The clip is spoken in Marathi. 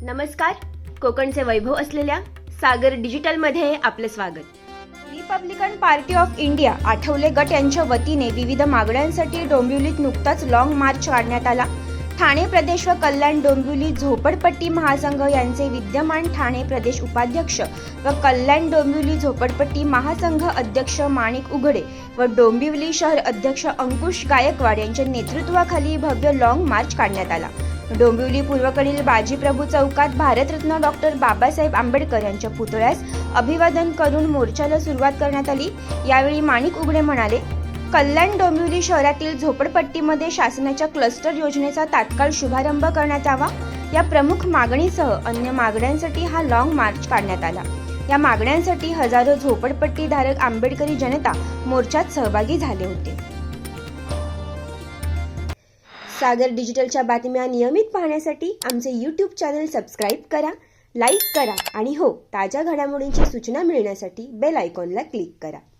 नमस्कार. कोकणचे वैभव असलेल्या सागर डिजिटलमध्ये आपले स्वागत. Republican party of India Athawale गट यांच्या वतीने विविध मागण्यांसाठी डोंबिवलीत नुकताच लॉंग मार्च काढण्यात आला. ठाणे प्रदेश व कल्याण डोंबिवली झोपडपट्टी महासंघ यांचे विद्यमान ठाणे प्रदेश उपाध्यक्ष व कल्याण डोंबिवली झोपडपट्टी महासंघ अध्यक्ष माणिक उघडे व डोंबिवली शहर अध्यक्ष अंकुश गायकवाड यांच्या नेतृत्वाखाली भव्य लॉंग मार्च काढण्यात आला. डोंबिवली पूर्वकडील बाजीप्रभू चौकात भारतरत्न डॉक्टर बाबासाहेब आंबेडकर यांच्या पुतळ्यास अभिवादन करून मोर्चाला सुरुवात करण्यात आली. यावेळी माणिक उघडे म्हणाले, कल्याण डोंबिवली शहरातील झोपडपट्टीमध्ये शासनाच्या क्लस्टर योजनेचा तात्काळ शुभारंभ करण्यात यावा या प्रमुख मागणीसह अन्य मागण्यांसाठी हा लॉंग मार्च काढण्यात आला. या मागण्यांसाठी हजारो झोपडपट्टीधारक आंबेडकरी जनता मोर्चात सहभागी झाले होते. सागर डिजिटलच्या बातम्या नियमित पाहण्यासाठी आमचे YouTube चॅनल सबस्क्राईब करा, लाईक करा आणि ताज्या घडामोडींची सूचना मिळण्यासाठी बेल आयकॉनला क्लिक करा.